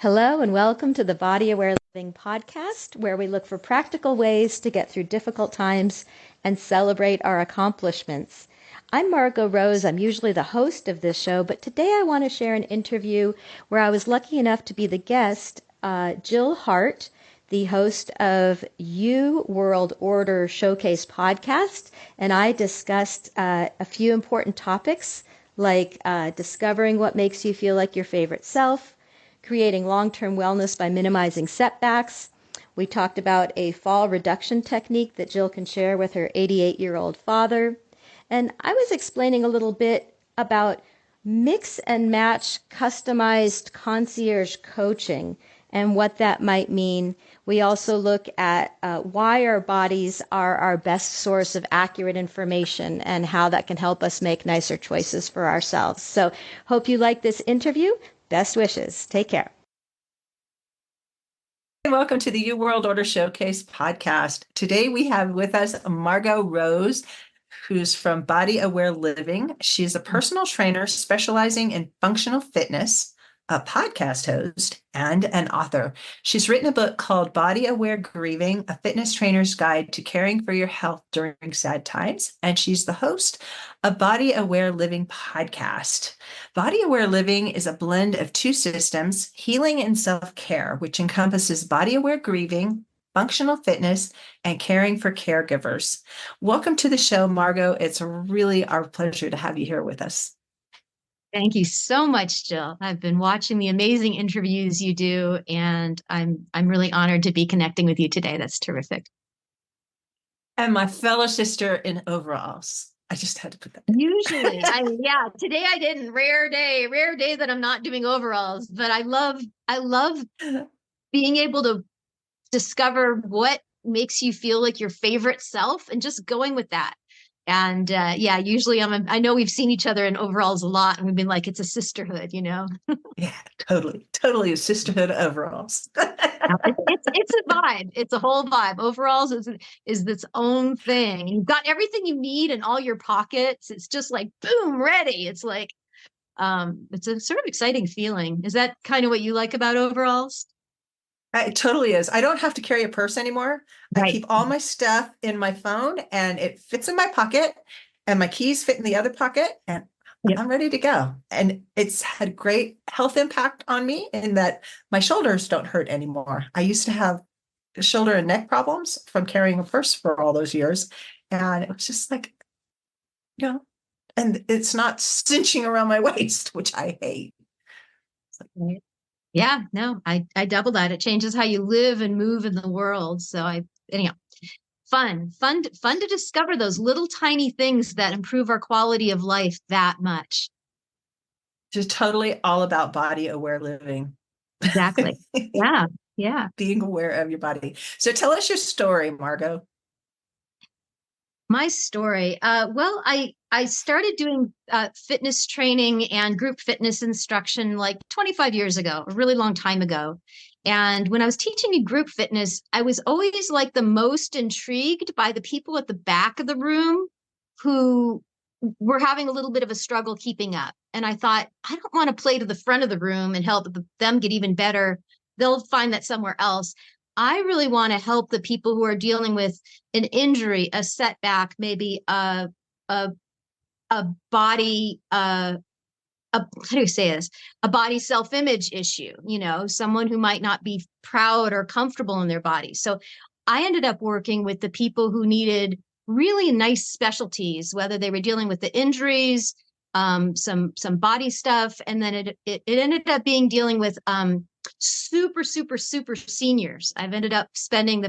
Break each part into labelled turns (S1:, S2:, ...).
S1: Hello, and welcome to the Body Aware Living podcast, where we look for practical ways to get through difficult times and celebrate our accomplishments. I'm Margot Rose. I'm usually the host of this show, but today I want to share an interview where I was lucky enough to be the guest, Jill Hart, the host of You World Order Showcase podcast, and I discussed a few important topics like discovering what makes you feel like your favorite self, creating long-term wellness by minimizing setbacks. We talked about a fall reduction technique that Jill can share with her 88-year-old father. And I was explaining a little bit about mix and match customized concierge coaching and what that might mean. We also look at why our bodies are our best source of accurate information and how that can help us make nicer choices for ourselves. So hope you like this interview. Best wishes. Take care.
S2: Welcome to the You World Order Showcase podcast. Today we have with us Margot Rose, who's from Body Aware Living. She's a personal trainer specializing in functional fitness, a podcast host, and an author. She's written a book called Body Aware Grieving, a fitness trainer's guide to caring for your health during sad times. And she's the host of Body Aware Living podcast. Body Aware Living is a blend of two systems, healing and self-care, which encompasses body aware grieving, functional fitness, and caring for caregivers. Welcome to the show, Margot. It's really our pleasure to have you here with us.
S3: Thank you so much, Jill. I've been watching the amazing interviews you do, and I'm really honored to be connecting with you today. That's terrific.
S2: And my fellow sister in overalls. I just had to put that.
S3: Usually, today I didn't. Rare day that I'm not doing overalls. But I love being able to discover what makes you feel like your favorite self and just going with that. And usually I know we've seen each other in overalls a lot, and we've been like, it's a sisterhood, you know?
S2: Yeah, totally a sisterhood of overalls.
S3: It's a vibe. It's a whole vibe. Overalls is its own thing. You've got everything you need in all your pockets. It's just like, boom, ready. It's like, it's a sort of exciting feeling. Is that kind of what you like about overalls?
S2: It totally is. I don't have to carry a purse anymore.
S3: Right.
S2: I keep all my stuff in my phone and it fits in my pocket and my keys fit in the other pocket and
S3: Yep.
S2: I'm ready to go. And it's had great health impact on me in that my shoulders don't hurt anymore. I used to have shoulder and neck problems from carrying a purse for all those years. And it was just like, and it's not cinching around my waist, which I hate.
S3: Yeah, no, I double that. It changes how you live and move in the world. So anyhow, fun to discover those little tiny things that improve our quality of life that much.
S2: Just totally all about body aware living.
S3: Exactly. Yeah.
S2: Being aware of your body. So tell us your story, Margot.
S3: My story. Well, I started doing fitness training and group fitness instruction like 25 years ago, a really long time ago. And when I was teaching in group fitness, I was always like the most intrigued by the people at the back of the room who were having a little bit of a struggle keeping up. And I thought, I don't want to play to the front of the room and help them get even better. They'll find that somewhere else. I really want to help the people who are dealing with an injury, a setback, maybe a body, how do you say this? A body self-image issue, someone who might not be proud or comfortable in their body. So I ended up working with the people who needed really nice specialties, whether they were dealing with the injuries, some body stuff. And then it ended up being dealing with super seniors. I've ended up spending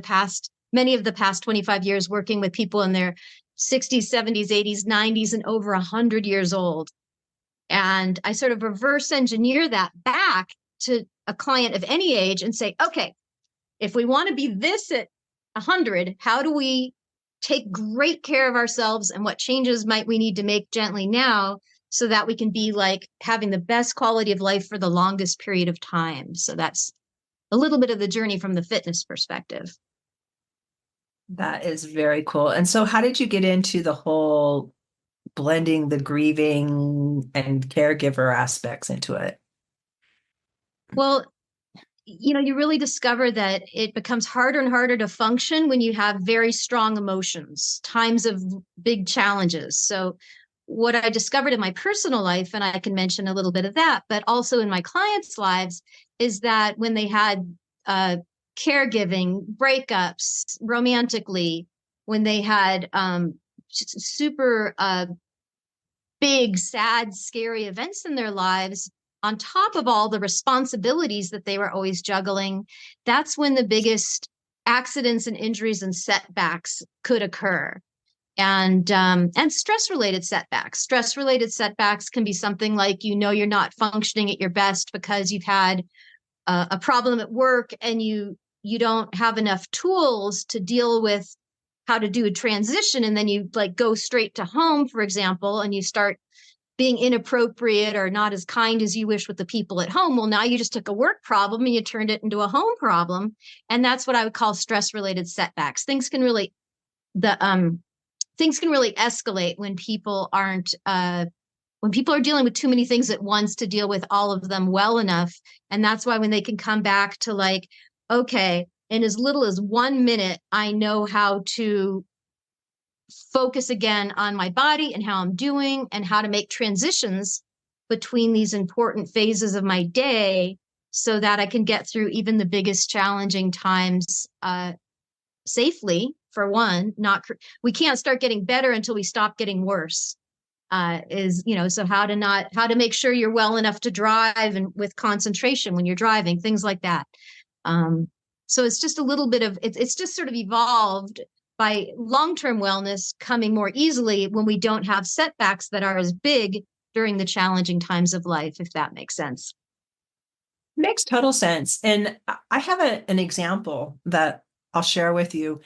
S3: many of the past 25 years working with people in their 60s, 70s, 80s, 90s, and over 100 years old. And I sort of reverse engineer that back to a client of any age and say, okay, if we want to be this at 100, how do we take great care of ourselves, and what changes might we need to make gently now so that we can be like having the best quality of life for the longest period of time? So that's a little bit of the journey from the fitness perspective.
S2: That is very cool. And so how did you get into the whole blending the grieving and caregiver aspects into it?
S3: Well, you really discover that it becomes harder and harder to function when you have very strong emotions, times of big challenges. So what I discovered in my personal life, and I can mention a little bit of that, but also in my clients' lives, is that when they had caregiving, breakups, romantically, when they had super big, sad, scary events in their lives, on top of all the responsibilities that they were always juggling, that's when the biggest accidents and injuries and setbacks could occur. And stress related setbacks. Stress related setbacks can be something like, you're not functioning at your best because you've had a problem at work, and you don't have enough tools to deal with how to do a transition, and then you like go straight to home, for example, and you start being inappropriate or not as kind as you wish with the people at home. Well, now you just took a work problem and you turned it into a home problem. And that's what I would call stress related setbacks. Things can really escalate when people are dealing with too many things at once to deal with all of them well enough. And that's why when they can come back to like, okay, in as little as 1 minute, I know how to focus again on my body and how I'm doing and how to make transitions between these important phases of my day so that I can get through even the biggest challenging times safely. For one, we can't start getting better until we stop getting worse. So how to make sure you're well enough to drive and with concentration when you're driving, things like that. So it's just a little bit of it's just sort of evolved by long-term wellness coming more easily when we don't have setbacks that are as big during the challenging times of life, if that makes sense.
S2: Makes total sense. And I have an example that I'll share with you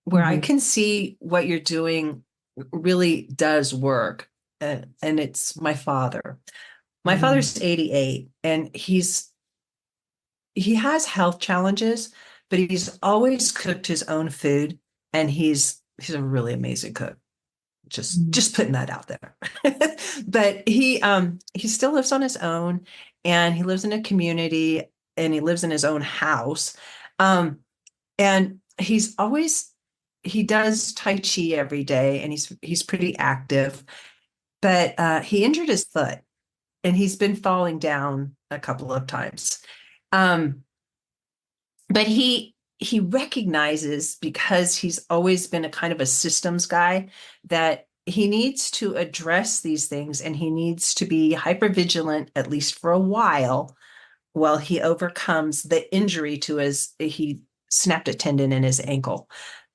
S2: where I can see what you're doing really does work. And it's my father. My father's 88, and he has health challenges, but he's always cooked his own food, and he's a really amazing cook. Just putting that out there. But he still lives on his own, and he lives in a community, and he lives in his own house. And he does Tai Chi every day, and he's pretty active, but he injured his foot, and he's been falling down a couple of times. But he recognizes, because he's always been a kind of a systems guy, that he needs to address these things, and he needs to be hypervigilant, at least for a while he overcomes the injury to he snapped a tendon in his ankle.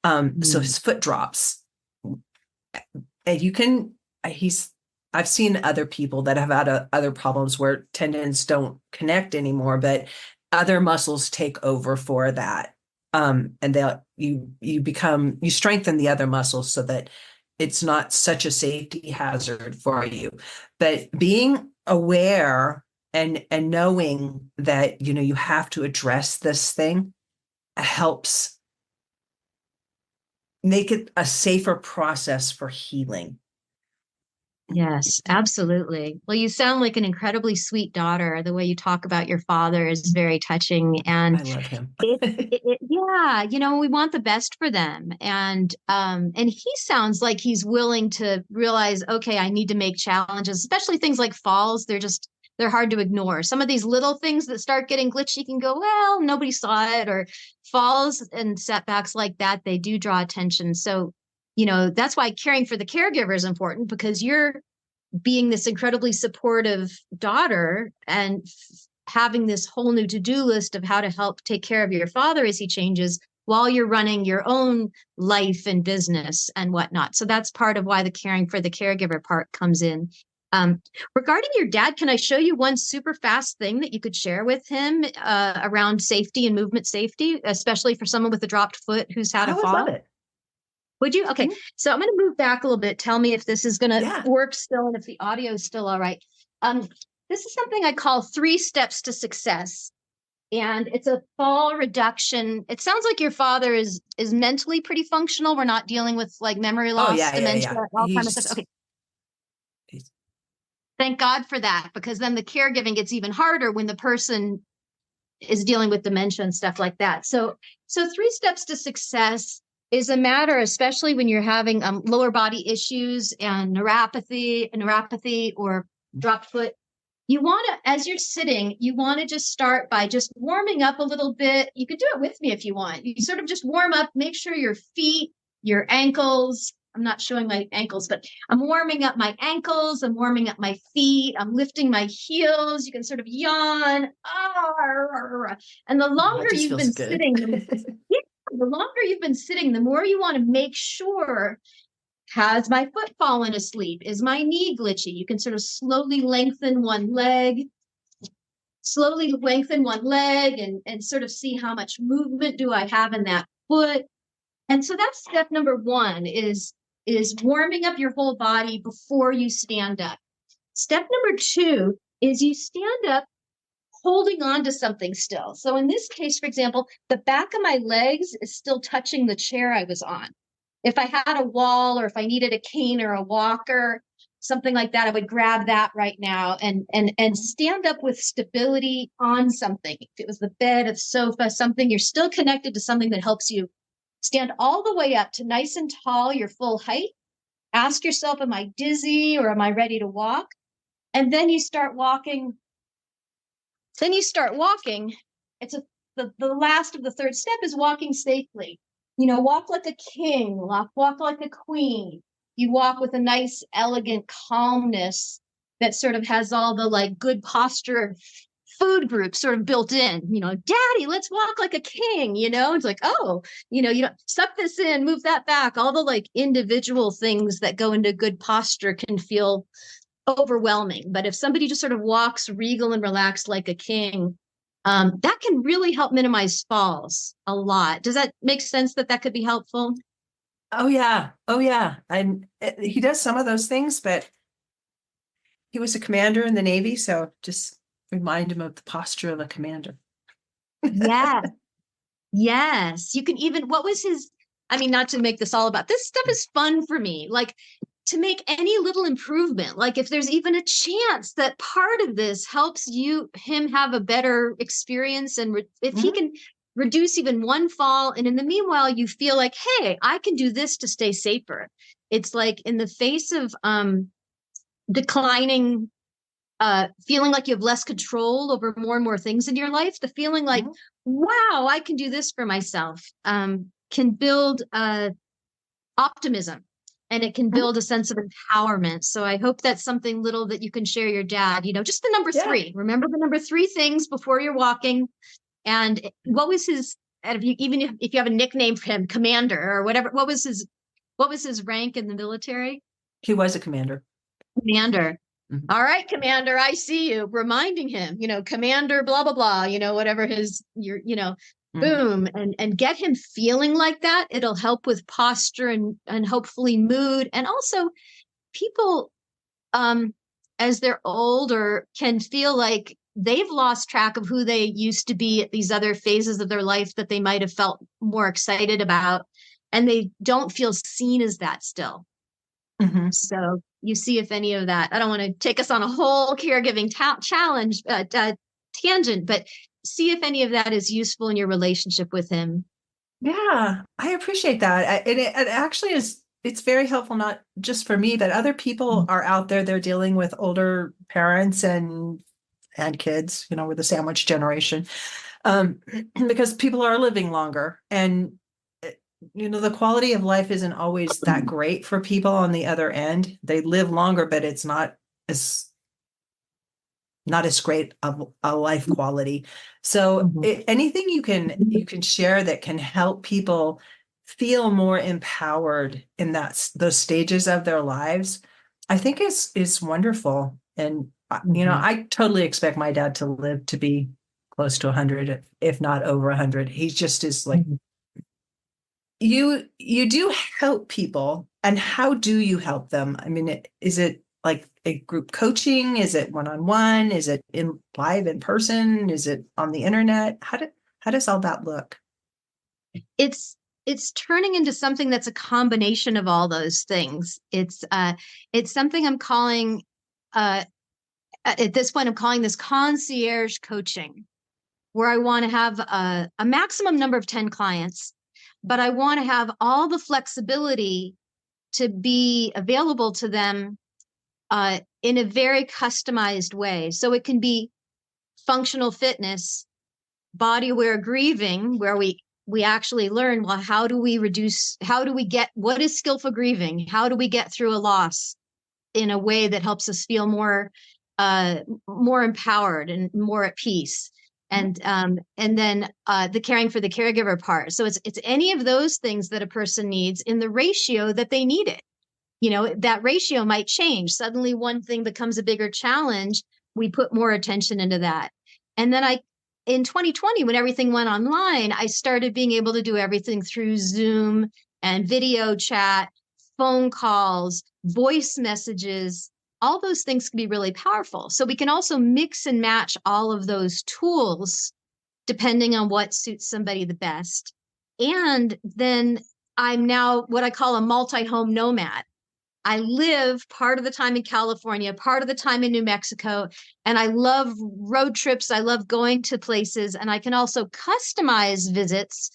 S2: So his foot drops. And I've seen other people that have had other problems where tendons don't connect anymore, but other muscles take over for that. And you strengthen the other muscles so that it's not such a safety hazard for you. But being aware and knowing that, you have to address this thing helps make it a safer process for healing.
S3: Yes, absolutely. Well, you sound like an incredibly sweet daughter. The way you talk about your father is very touching, and
S2: I love him.
S3: yeah, we want the best for them, and he sounds like he's willing to realize, okay, I need to make challenges, especially things like falls. They're hard to ignore. Some of these little things that start getting glitchy can go, well, nobody saw it, or falls and setbacks like that, they do draw attention. So that's why caring for the caregiver is important, because you're being this incredibly supportive daughter and having this whole new to-do list of how to help take care of your father as he changes while you're running your own life and business and whatnot. So that's part of why the caring for the caregiver part comes in. Regarding your dad, can I show you one super fast thing that you could share with him around safety and movement safety, especially for someone with a dropped foot who's had a fall?
S2: I would love it.
S3: Would you? Okay. So I'm going to move back a little bit. Tell me if this is going to work still and if the audio is still all right. This is something I call 3 steps to success. And it's a fall reduction. It sounds like your father is mentally pretty functional. We're not dealing with like memory loss, dementia, all kind of stuff. Okay. Thank God for that, because then the caregiving gets even harder when the person is dealing with dementia and stuff like that. So 3 steps to success is a matter, especially when you're having lower body issues and neuropathy or dropped foot. You want to, as you're sitting, you want to just start by just warming up a little bit. You could do it with me if you want. You sort of just warm up, make sure your feet, your ankles, I'm not showing my ankles, but I'm warming up my ankles. I'm warming up my feet. I'm lifting my heels. You can sort of yawn. And the longer you've been sitting, the longer you've been sitting, the more you want to make sure, has my foot fallen asleep? Is my knee glitchy? You can sort of slowly lengthen one leg and sort of see how much movement do I have in that foot. And so that's step number 1 is warming up your whole body before you stand up. Step number 2 is you stand up holding on to something still. So in this case, for example, the back of my legs is still touching the chair I was on. If I had a wall or if I needed a cane or a walker, something like that, I would grab that right now and stand up with stability on something. If it was the bed, a sofa, something, you're still connected to something that helps you stand all the way up to nice and tall, your full height. Ask yourself, am I dizzy or am I ready to walk? And then you start walking. It's the last of the 3rd step is walking safely. Walk like a king, walk like a queen. You walk with a nice, elegant calmness that sort of has all the like good posture food groups sort of built in. Daddy, let's walk like a king. It's like, oh, you don't suck this in, move that back. All the like individual things that go into good posture can feel overwhelming. But if somebody just sort of walks regal and relaxed like a king, that can really help minimize falls a lot. Does that make sense that could be helpful?
S2: Oh yeah. And he does some of those things, but he was a commander in the Navy, so just remind him of the posture of a commander.
S3: Yeah. Yes. You can even, not to make this all about, this stuff is fun for me. Like, to make any little improvement, like if there's even a chance that part of this helps him have a better experience, and if he can reduce even one fall, and in the meanwhile you feel like, hey, I can do this to stay safer. It's like in the face of declining, feeling like you have less control over more and more things in your life, the feeling like, wow, I can do this for myself, can build optimism. And it can build a sense of empowerment. So I hope that's something little that you can share your dad, just the number 3. Remember the number 3 things before you're walking. And what was his, even if you have a nickname for him, commander or whatever, what was his rank in the military?
S2: He was a commander.
S3: Commander. Mm-hmm. All right, commander, I see you. Reminding him, commander, blah, blah, blah, whatever boom, and get him feeling like that. It'll help with posture and hopefully mood. And also people, as they're older, can feel like they've lost track of who they used to be at these other phases of their life that they might have felt more excited about. And they don't feel seen as that still. Mm-hmm. So you see if any of that, I don't want to take us on a whole caregiving challenge, tangent, but see if any of that is useful in your relationship with him.
S2: Yeah, I appreciate that. It actually is, it's very helpful, not just for me, but other people are out there, they're dealing with older parents and kids, we're the sandwich generation, because people are living longer, and the quality of life isn't always that great for people on the other end. They live longer, but it's not as great of a life quality. So anything you can share that can help people feel more empowered in those stages of their lives, I think is wonderful. And I totally expect my dad to live to be close to 100, if not over 100. He just is like, you do help people. And how do you help them? I mean, is it like a group coaching? Is it one-on-one? Is it live in person? Is it on the internet? How does all that look?
S3: It's turning into something that's a combination of all those things. It's something I'm calling, at this point, I'm calling this concierge coaching. where I want to have a maximum number of 10 clients, but I want to have all the flexibility to be available to them in a very customized way. So it can be functional fitness, body aware grieving, where we actually learn, well, how do we get, what is skillful grieving? How do we get through a loss in a way that helps us feel more empowered and more at peace? And then the caring for the caregiver part. So it's any of those things that a person needs in the ratio that they need it. That ratio might change. Suddenly one thing becomes a bigger challenge. We put more attention into that. And then in 2020, when everything went online, I started being able to do everything through Zoom and video chat, phone calls, voice messages. All those things can be really powerful. So we can also mix and match all of those tools depending on what suits somebody the best. And then I'm now what I call a multi-home nomad. I live part of the time in California, part of the time in New Mexico, and I love road trips. I love going to places, and I can also customize visits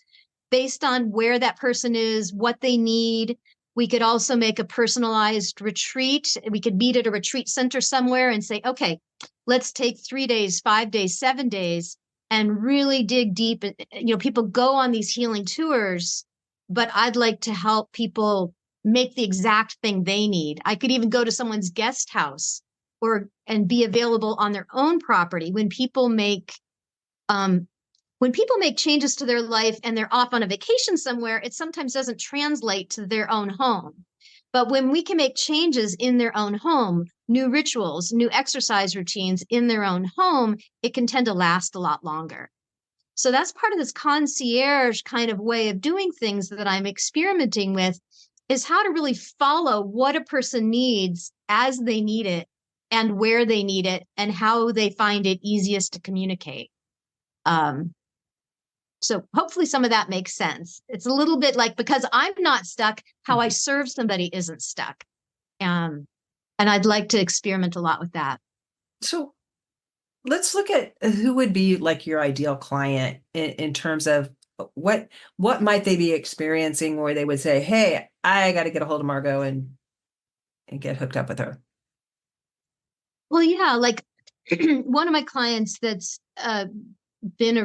S3: based on where that person is, what they need. We could also make a personalized retreat. We could meet at a retreat center somewhere and say, okay, let's take 3 days, 5 days, 7 days, and really dig deep. People go on these healing tours, but I'd like to help people make the exact thing they need. I could even go to someone's guest house and be available on their own property. When people make changes to their life and they're off on a vacation somewhere, it sometimes doesn't translate to their own home. But when we can make changes in their own home, new rituals, new exercise routines in their own home, it can tend to last a lot longer. So that's part of this concierge kind of way of doing things that I'm experimenting with, is how to really follow what a person needs as they need it and where they need it and how they find it easiest to communicate. So hopefully some of that makes sense. It's a little bit like, because I'm not stuck, how I serve somebody isn't stuck. And I'd like to experiment a lot with that.
S2: So let's look at who would be like your ideal client in terms of what might they be experiencing where they would say, hey, I got to get a hold of Margot and get hooked up with her.
S3: Well, yeah, like one of my clients that's been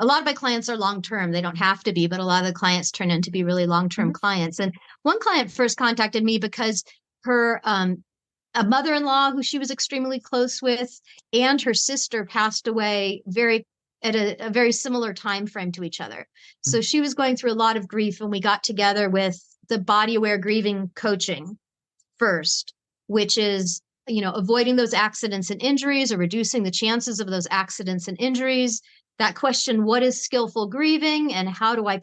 S3: a lot of my clients are long-term. They don't have to be, but a lot of the clients turn into be really long-term clients. And one client first contacted me because her a mother-in-law who she was extremely close with and her sister passed away at a very similar time frame to each other. So she was going through a lot of grief, and we got together with the body aware grieving coaching first, which is, avoiding those accidents and injuries or reducing the chances of those accidents and injuries. That question, what is skillful grieving, and how do I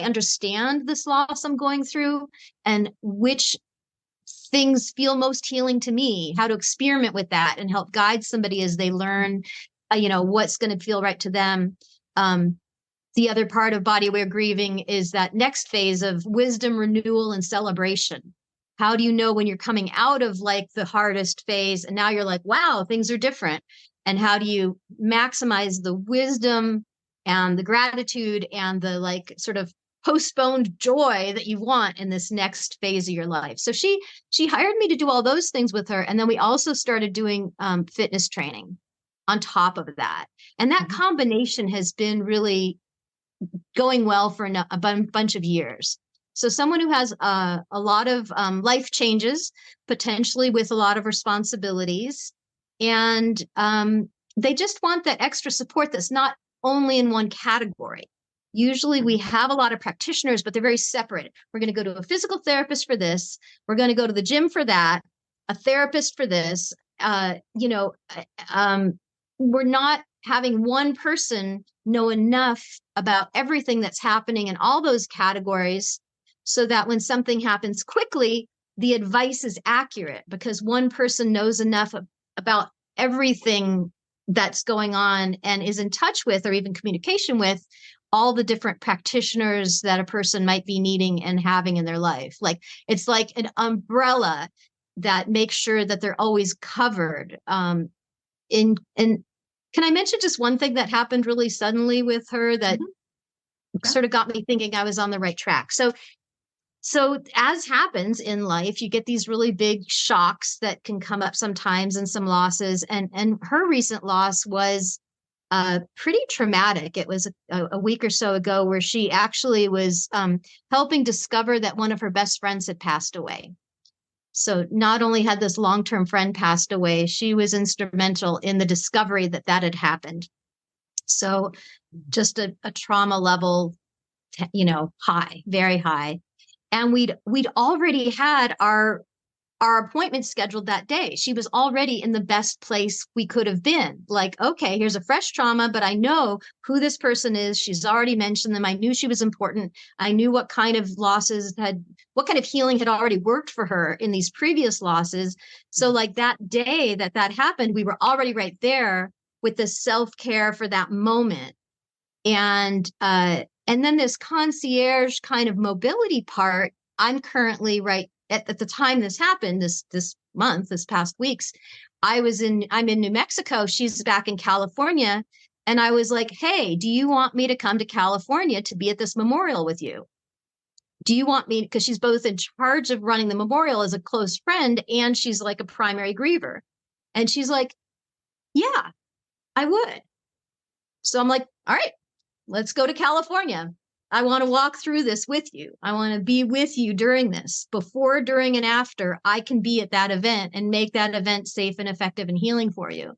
S3: understand this loss I'm going through, and which things feel most healing to me, how to experiment with that and help guide somebody as they learn, what's going to feel right to them. The other part of body aware grieving is that next phase of wisdom, renewal, and celebration. How do you know when you're coming out of like the hardest phase and now you're like, wow, things are different? And how do you maximize the wisdom and the gratitude and the like sort of postponed joy that you want in this next phase of your life? So she hired me to do all those things with her. And then we also started doing fitness training on top of that. And that combination has been really going well for a bunch of years. So someone who has a lot of life changes, potentially with a lot of responsibilities, and they just want that extra support that's not only in one category. Usually we have a lot of practitioners, but they're very separate. We're going to go to a physical therapist for this. We're going to go to the gym for that, a therapist for this. We're not having one person know enough about everything that's happening in all those categories so that when something happens quickly, the advice is accurate because one person knows enough about everything that's going on and is in touch with or even communication with all the different practitioners that a person might be needing and having in their life. Like it's like an umbrella that makes sure that they're always covered in Can I mention just one thing that happened really suddenly with her that
S2: Yeah.
S3: sort of got me thinking I was on the right track? So as happens in life, you get these really big shocks that can come up sometimes and some losses. And her recent loss was pretty traumatic. It was a week or so ago where she actually was helping discover that one of her best friends had passed away. So not only had this long-term friend passed away, she was instrumental in the discovery that that had happened. So just a trauma level, high, very high. And we'd already had our appointment scheduled that day. She was already in the best place we could have been. Like, okay, here's a fresh trauma, but I know who this person is. She's already mentioned them. I knew she was important. I knew what kind of what kind of healing had already worked for her in these previous losses. So like that day that happened, we were already right there with the self-care for that moment. And then this concierge kind of mobility part, I'm currently right at the time this happened, this past weeks, I'm in New Mexico. She's back in California. And I was like, hey, do you want me to come to California to be at this memorial with you? Do you want me? Because she's both in charge of running the memorial as a close friend, and she's like a primary griever. And she's like, yeah, I would. So I'm like, all right, let's go to California. I want to walk through this with you. I want to be with you during this. Before, during, and after, I can be at that event and make that event safe and effective and healing for you.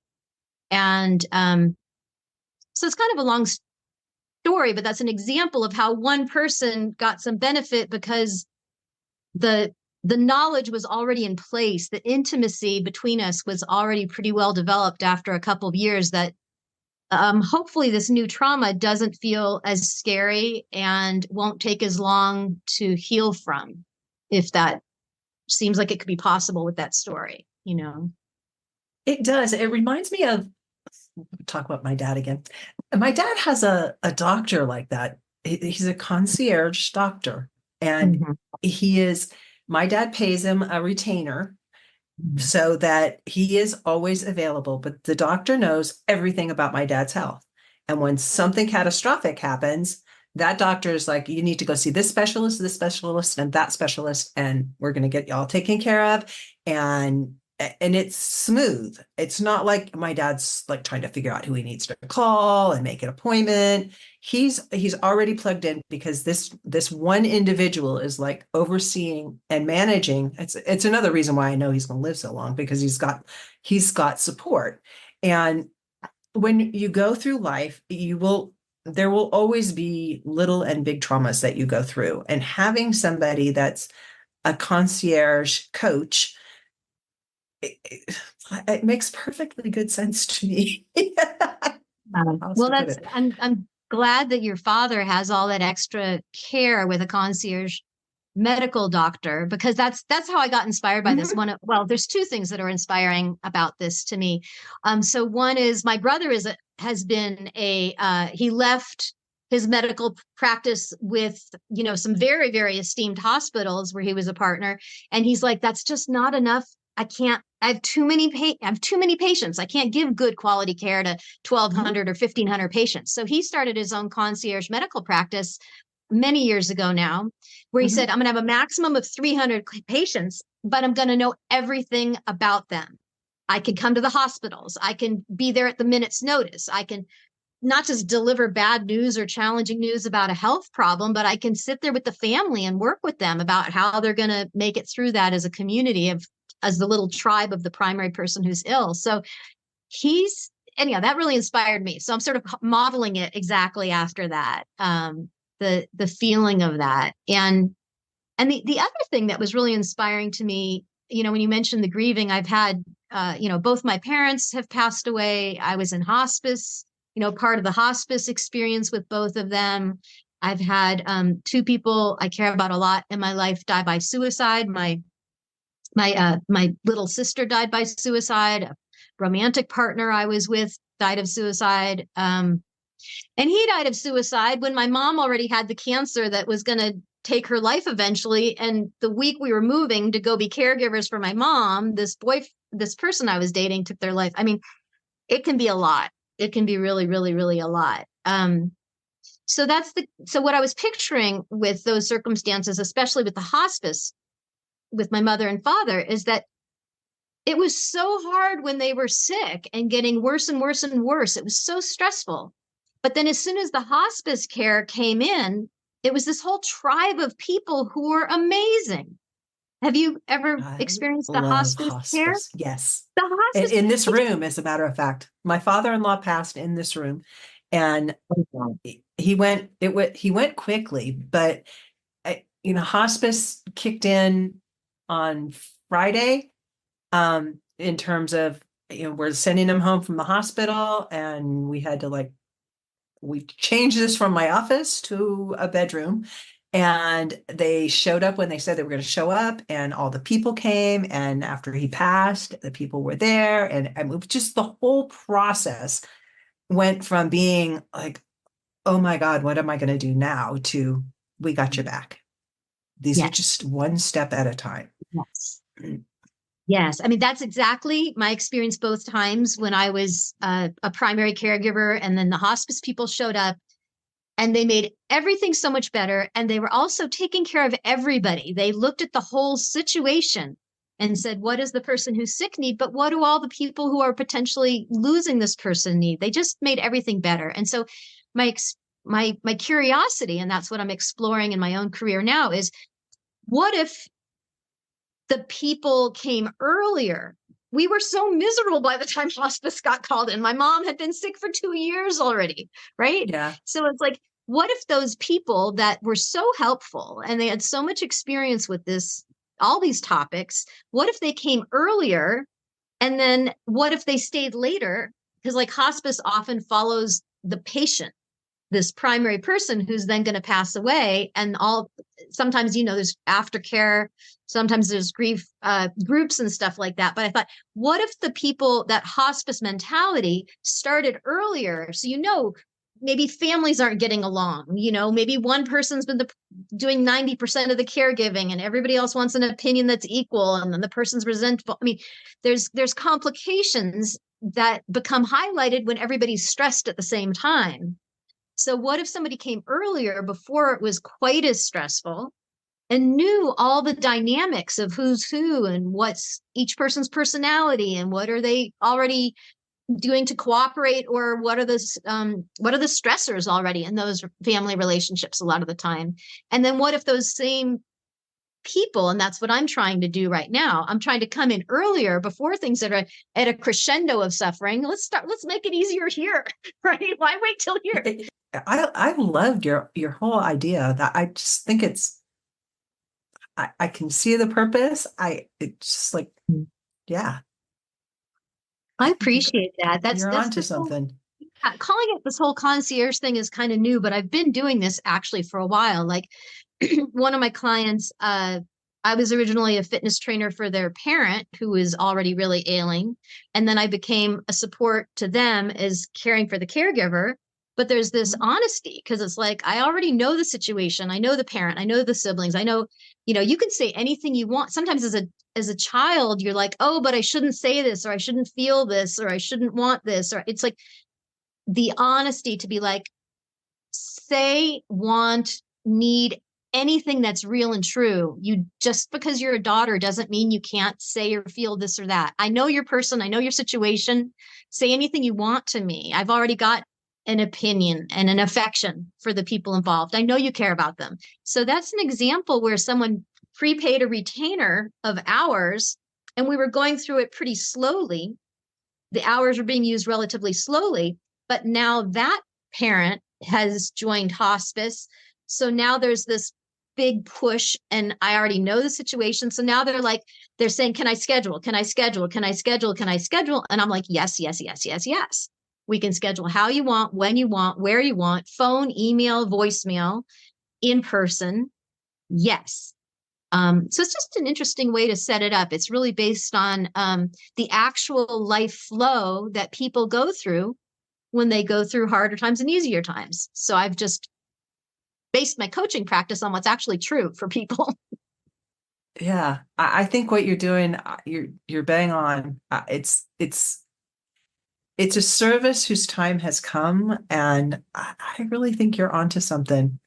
S3: And so it's kind of a long story, but that's an example of how one person got some benefit because the knowledge was already in place. The intimacy between us was already pretty well developed after a couple of years that hopefully this new trauma doesn't feel as scary and won't take as long to heal from, if that seems like it could be possible with that story,
S2: It does. It reminds me of, talk about my dad again. My dad has a doctor like that. He's a concierge doctor. And my dad pays him a retainer so that he is always available. But the doctor knows everything about my dad's health. And when something catastrophic happens, that doctor is like, you need to go see this specialist, and that specialist, and we're going to get y'all taken care of. And it's smooth. It's not like my dad's like trying to figure out who he needs to call and make an appointment. He's already plugged in because this one individual is like overseeing and managing. It's another reason why I know he's going to live so long, because he's got support. And when you go through life, there will always be little and big traumas that you go through. And having somebody that's a concierge coach, it makes perfectly good sense to me.
S3: Well, I'm glad that your father has all that extra care with a concierge medical doctor, because that's how I got inspired by this one. Well, there's two things that are inspiring about this to me. So one is my brother he left his medical practice with, some very, very esteemed hospitals where he was a partner. And he's like, that's just not enough. I have too many patients. I can't give good quality care to 1,200 or 1,500 patients. So he started his own concierge medical practice many years ago now, where he said, I'm going to have a maximum of 300 patients, but I'm going to know everything about them. I can come to the hospitals. I can be there at the minute's notice. I can not just deliver bad news or challenging news about a health problem, but I can sit there with the family and work with them about how they're going to make it through that as a community as the little tribe of the primary person who's ill. So anyhow, that really inspired me. So I'm sort of modeling it exactly after that. The feeling of that. And the other thing that was really inspiring to me, when you mentioned the grieving, I've had, both my parents have passed away. I was in hospice, part of the hospice experience with both of them. I've had two people I care about a lot in my life die by suicide. My little sister died by suicide. A romantic partner I was with died of suicide. And he died of suicide when my mom already had the cancer that was going to take her life eventually. And the week we were moving to go be caregivers for my mom, this person I was dating took their life. I mean, it can be a lot. it can be really, really, really a lot. So what I was picturing with those circumstances, especially with the hospice with my mother and father, is that it was so hard when they were sick and getting worse and worse and worse. It was so stressful. But then as soon as the hospice care came in, it was this whole tribe of people who were amazing. Have you ever
S2: I
S3: experienced the
S2: love
S3: hospice care?
S2: hospice. Yes.
S3: The hospice,
S2: In this room, as a matter of fact, my father-in-law passed in this room, and he went quickly, but hospice kicked in on Friday, in terms of, we're sending him home from the hospital, and we changed this from my office to a bedroom. And they showed up when they said they were going to show up, and all the people came. And after he passed, the people were there. And it was just the whole process went from being like, oh my God, what am I going to do now? To, we got your back. These are
S3: yes,
S2: just one step at a time.
S3: yes. Yes. I mean, that's exactly my experience both times when I was a primary caregiver, and then the hospice people showed up and they made everything so much better. And they were also taking care of everybody. They looked at the whole situation and said, what does the person who's sick need? But what do all the people who are potentially losing this person need? They just made everything better. And so my curiosity, and that's what I'm exploring in my own career now, is what if the people came earlier? We were so miserable by the time hospice got called in. My mom had been sick for 2 years already, right?
S2: Yeah.
S3: So it's like, what if those people that were so helpful and they had so much experience with this, all these topics, what if they came earlier? And then what if they stayed later? Because like hospice often follows the patient, this primary person who's then going to pass away. And sometimes, there's aftercare, sometimes there's grief groups and stuff like that. But I thought, what if the people, that hospice mentality started earlier? So, maybe families aren't getting along, maybe one person's been doing 90% of the caregiving and everybody else wants an opinion that's equal. And then the person's resentful. I mean, there's complications that become highlighted when everybody's stressed at the same time. So what if somebody came earlier before it was quite as stressful and knew all the dynamics of who's who and what's each person's personality and what are they already doing to cooperate, or what are the stressors already in those family relationships a lot of the time? And then what if those same people, and that's what I'm trying to do right now, I'm trying to come in earlier before things that are at a crescendo of suffering. Let's make it easier here, right? Why wait till here?
S2: I loved your whole idea. That I just think I can see the purpose. It's just like, yeah.
S3: I appreciate that.
S2: You're
S3: That's
S2: onto
S3: this whole,
S2: something.
S3: calling it this whole concierge thing is kind of new, but I've been doing this actually for a while. Like one of my clients, I was originally a fitness trainer for their parent who was already really ailing. And then I became a support to them as caring for the caregiver. But there's this honesty, because it's like, I already know the situation. I know the parent, I know the siblings. I know, you can say anything you want. Sometimes as a child, you're like, oh, but I shouldn't say this, or I shouldn't feel this, or I shouldn't want this. Or it's like the honesty to be like, say, want, need, anything that's real and true. You, just because you're a daughter doesn't mean you can't say or feel this or that. I know your person. I know your situation. Say anything you want to me. I've already got an opinion and an affection for the people involved. I know you care about them. So that's an example where someone prepaid a retainer of hours, and we were going through it pretty slowly. The hours were being used relatively slowly, but now that parent has joined hospice. So now there's this big push, and I already know the situation. So now they're saying, can I schedule? Can I schedule? Can I schedule? Can I schedule? And I'm like, yes, yes, yes, yes, yes. We can schedule how you want, when you want, where you want, phone, email, voicemail, in person. Yes. So it's just an interesting way to set it up. It's really based on the actual life flow that people go through when they go through harder times and easier times. So I've just based my coaching practice on what's actually true for people.
S2: Yeah, I think what you're doing, you're bang on. It's it's a service whose time has come, and I really think you're onto something.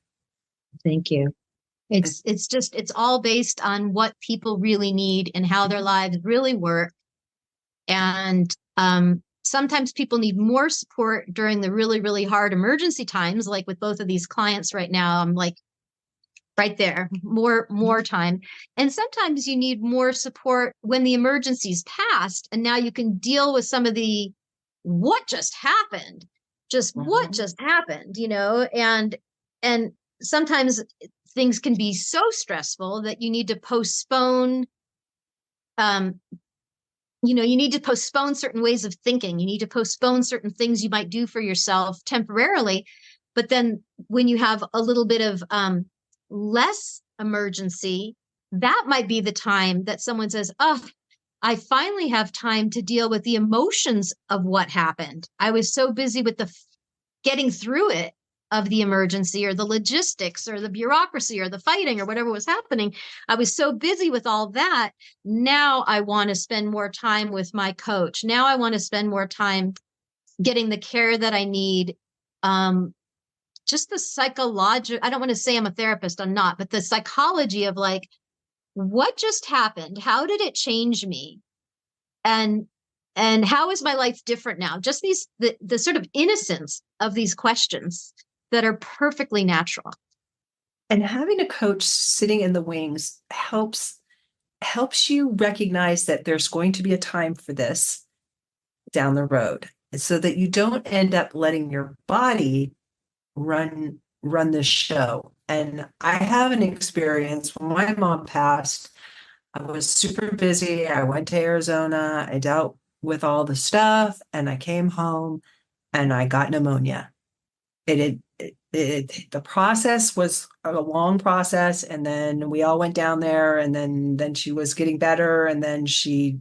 S3: Thank you. It's all based on what people really need and how their lives really work. And sometimes people need more support during the really, really hard emergency times, like with both of these clients right now. I'm like right there, more time. And sometimes you need more support when the emergency's passed, and now you can deal with some of the what just happened, what just happened, and sometimes things can be so stressful that you need to postpone you need to postpone certain ways of thinking. You need to postpone certain things you might do for yourself temporarily. But then when you have a little bit of less emergency, that might be the time that someone says, oh, I finally have time to deal with the emotions of what happened. I was so busy with the getting through it of the emergency or the logistics or the bureaucracy or the fighting or whatever was happening. I was so busy with all that. Now I want to spend more time with my coach. Now I want to spend more time getting the care that I need. Just the psychological, I don't want to say I'm a therapist, I'm not, but the psychology of like, what just happened? How did it change me? And how is my life different now? Just the sort of innocence of these questions that are perfectly natural.
S2: And having a coach sitting in the wings helps you recognize that there's going to be a time for this down the road, so that you don't end up letting your body run the show. And I have an experience when my mom passed. I was super busy. I went to Arizona. I dealt with all the stuff, and I came home and I got pneumonia. The process was a long process, and then we all went down there, and then she was getting better, and then she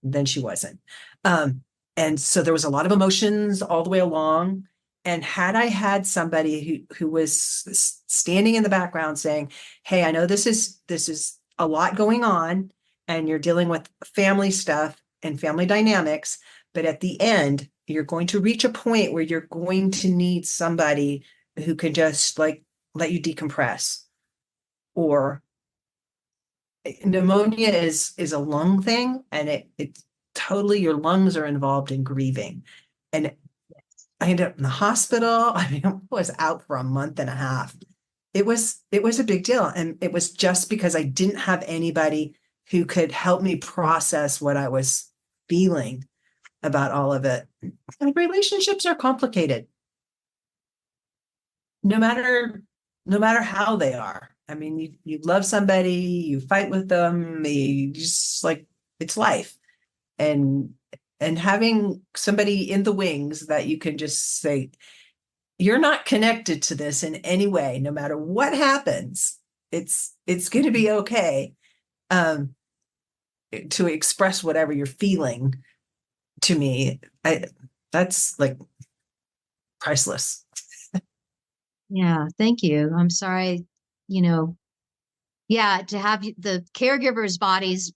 S2: wasn't. And so there was a lot of emotions all the way along. And had I had somebody who was standing in the background saying, hey, I know this is a lot going on, and you're dealing with family stuff and family dynamics, but at the end, you're going to reach a point where you're going to need somebody who can just like let you decompress. Or pneumonia is a lung thing, and it totally, your lungs are involved in grieving. And I ended up in the hospital. I mean, I was out for a month and a half. It was a big deal. And it was just because I didn't have anybody who could help me process what I was feeling about all of it. And relationships are complicated. No matter how they are. I mean, you love somebody, you fight with them, you just like, it's life. And having somebody in the wings that you can just say, you're not connected to this in any way, no matter what happens, it's going to be okay, to express whatever you're feeling to me. That's like priceless.
S3: Yeah, thank you. I'm sorry, to have the caregivers' bodies.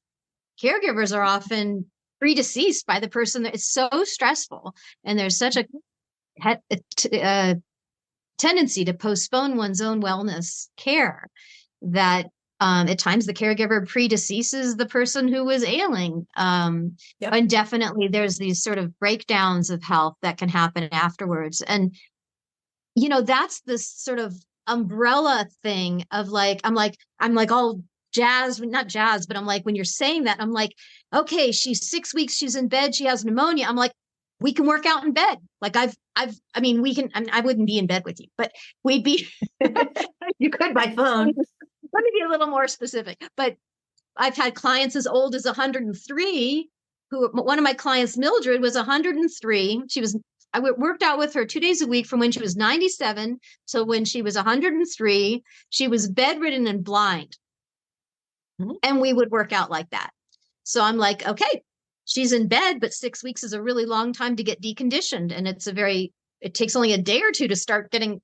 S3: Caregivers are often predeceased by the person. That it's so stressful, and there's such a tendency to postpone one's own wellness care that at times the caregiver predeceases the person who was ailing.
S2: Yep.
S3: And definitely there's these sort of breakdowns of health that can happen afterwards. And, that's this sort of umbrella thing of like, I'm like all jazz, not jazz, but I'm like, when you're saying that, I'm like, okay, she's 6 weeks, she's in bed, she has pneumonia. I'm like, we can work out in bed. Like I wouldn't be in bed with you, but we'd be,
S2: you could by phone.
S3: Let me be a little more specific, but I've had clients as old as 103 one of my clients, Mildred, was 103. I worked out with her 2 days a week from when she was 97. So when she was 103, she was bedridden and blind. Mm-hmm. And we would work out like that. So I'm like, okay, she's in bed, but 6 weeks is a really long time to get deconditioned. And it takes only a day or two to start getting,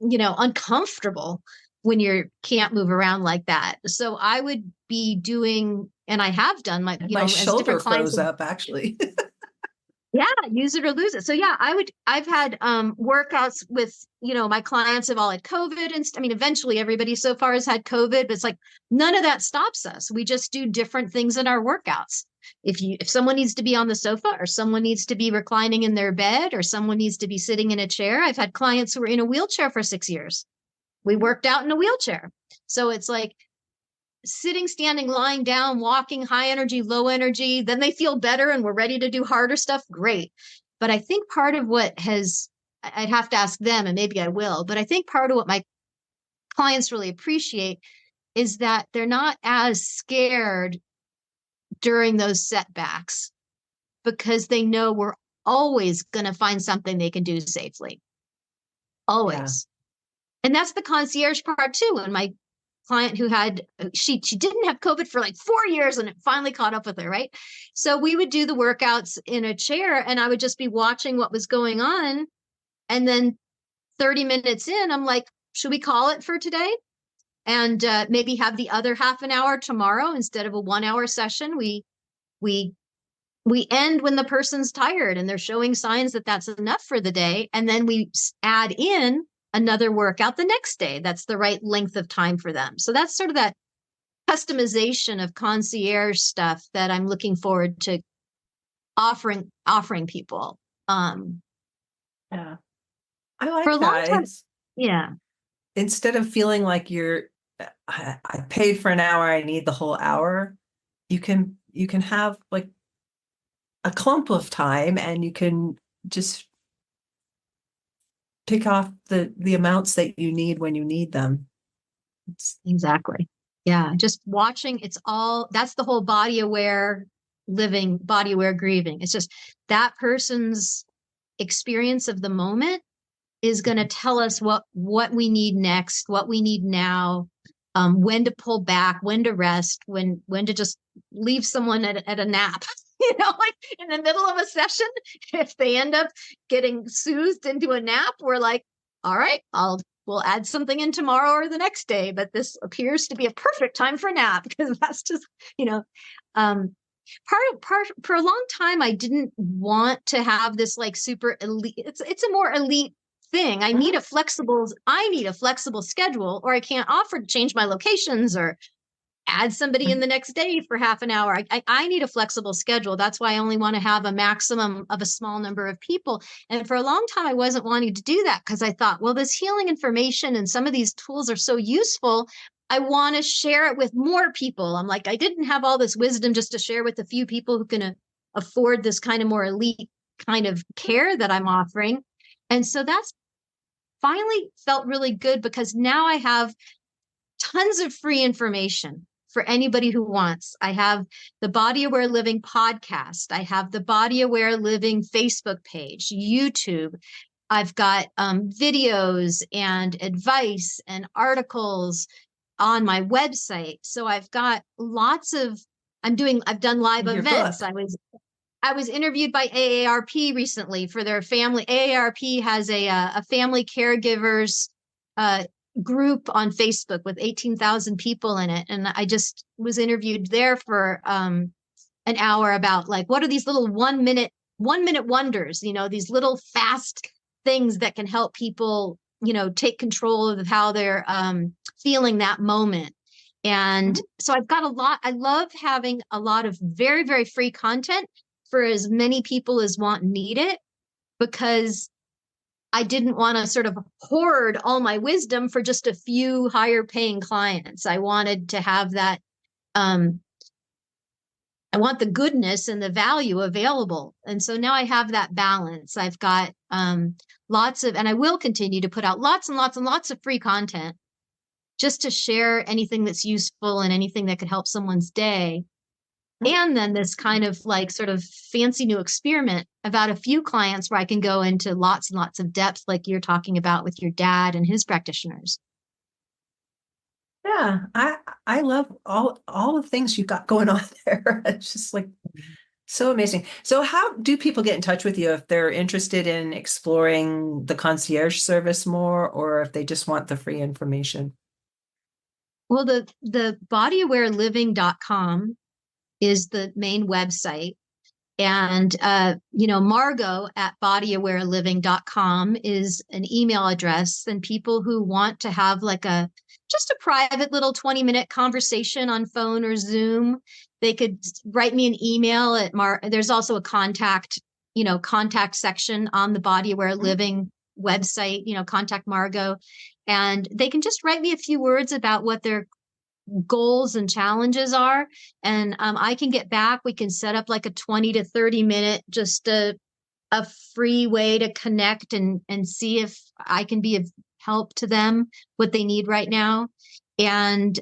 S3: uncomfortable when you can't move around like that. So I would be doing, and I have done my
S2: shoulder froze up actually.
S3: Yeah, use it or lose it. So yeah, I've had workouts with, my clients have all had COVID and I mean, eventually everybody so far has had COVID, but it's like none of that stops us. We just do different things in our workouts. If someone needs to be on the sofa, or someone needs to be reclining in their bed, or someone needs to be sitting in a chair. I've had clients who were in a wheelchair for 6 years. We worked out in a wheelchair. So it's like sitting, standing, lying down, walking, high energy, low energy, then they feel better and we're ready to do harder stuff. Great. But I think part of I'd have to ask them, and maybe I will, but I think part of what my clients really appreciate is that they're not as scared during those setbacks, because they know we're always going to find something they can do safely. Always. Yeah. And that's the concierge part too. And my client who had, she didn't have COVID for like 4 years, and it finally caught up with her, right? So we would do the workouts in a chair, and I would just be watching what was going on. And then 30 minutes in, I'm like, should we call it for today? And maybe have the other half an hour tomorrow instead of a 1 hour session. We end when the person's tired and they're showing signs that that's enough for the day. And then we add in another workout the next day. That's the right length of time for them. So that's sort of that customization of concierge stuff that I'm looking forward to offering people.
S2: Yeah. I like
S3: for a long
S2: that.
S3: time. Yeah.
S2: Instead of feeling like I paid for an hour, I need the whole hour, you can have like a clump of time, and you can just pick off the amounts that you need when you need them.
S3: Exactly. Yeah. Just watching, that's the whole body aware living, body aware grieving. It's just that person's experience of the moment is going to tell us what we need next, what we need now, when to pull back, when to rest, when to just leave someone at a nap. Like in the middle of a session, if they end up getting soothed into a nap, we're like, all right, we'll add something in tomorrow or the next day, but this appears to be a perfect time for a nap, because that's just, for a long time, I didn't want to have this like super elite. It's a more elite thing. I need a flexible schedule, or I can't offer to change my locations or add somebody in the next day for half an hour. I need a flexible schedule. That's why I only want to have a maximum of a small number of people. And for a long time, I wasn't wanting to do that, because I thought, well, this healing information and some of these tools are so useful. I want to share it with more people. I'm like, I didn't have all this wisdom just to share with a few people who can afford this kind of more elite kind of care that I'm offering. And so that's finally felt really good, because now I have tons of free information for anybody who wants. I have the Body Aware Living podcast. I have the Body Aware Living Facebook page, YouTube. I've got videos and advice and articles on my website. So I've got lots of, I've done live events. I was interviewed by AARP recently for their family. AARP has a family caregivers group on Facebook with 18,000 people in it. And I just was interviewed there for an hour about like, what are these little 1 minute wonders, these little fast things that can help people, take control of how they're feeling that moment. And so I've got I love having a lot of very, very free content for as many people as want and need it, because I didn't want to sort of hoard all my wisdom for just a few higher paying clients. I wanted to have that. I want the goodness and the value available. And so now I have that balance. I've got lots of, and I will continue to put out lots and lots and lots of free content, just to share anything that's useful and anything that could help someone's day. And then this kind of like sort of fancy new experiment about a few clients where I can go into lots and lots of depth, like you're talking about with your dad and his practitioners.
S2: Yeah, I love all the things you've got going on there. It's just like so amazing. So how do people get in touch with you if they're interested in exploring the concierge service more, or if they just want the free information?
S3: Well, the bodyawareliving.com is the main website. And, Margot at bodyawareliving.com is an email address. And people who want to have like just a private little 20-minute conversation on phone or Zoom, they could write me an email at there's also a contact section on the Body Aware Living website, contact Margot. And they can just write me a few words about what their goals and challenges are. And I can get back. We can set up like a 20 to 30 minute, just a free way to connect and see if I can be of help to them, what they need right now. And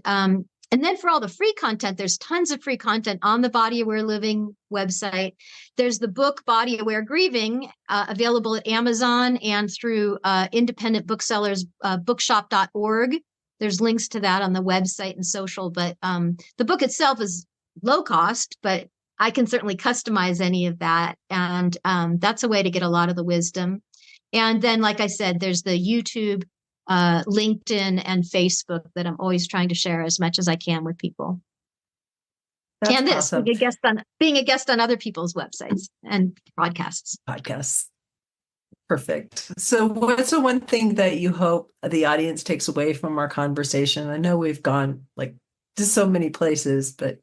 S3: then for all the free content, there's tons of free content on the Body Aware Living website. There's the book Body Aware Grieving, available at Amazon and through independent booksellers, bookshop.org. There's links to that on the website and social, but the book itself is low cost, but I can certainly customize any of that. And that's a way to get a lot of the wisdom. And then, like I said, there's the YouTube, LinkedIn, and Facebook that I'm always trying to share as much as I can with people.
S2: That's
S3: and this,
S2: awesome.
S3: being a guest on other people's websites and podcasts.
S2: Perfect. So what's the one thing that you hope the audience takes away from our conversation? I know we've gone like to so many places, but.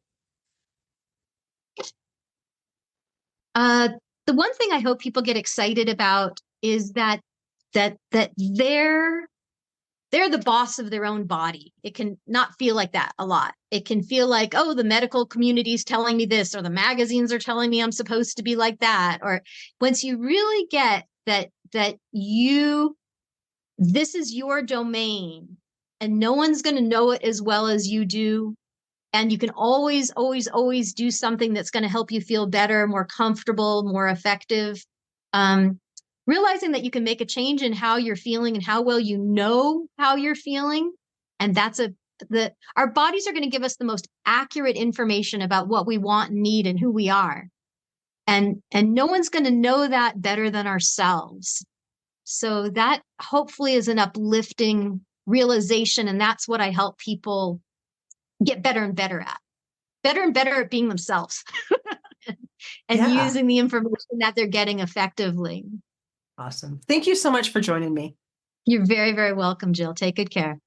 S3: The one thing I hope people get excited about is that they're the boss of their own body. It can not feel like that a lot. It can feel like, oh, the medical community is telling me this, or the magazines are telling me I'm supposed to be like that. Or once you really get that this is your domain and no one's going to know it as well as you do. And you can always, always, always do something that's going to help you feel better, more comfortable, more effective. Realizing that you can make a change in how you're feeling and how well you know how you're feeling. And our bodies are going to give us the most accurate information about what we want and need and who we are. And no one's going to know that better than ourselves. So that hopefully is an uplifting realization. And that's what I help people get better and better at being themselves and using the information that they're getting effectively.
S2: Awesome. Thank you so much for joining me.
S3: You're very, very welcome, Jill. Take good care.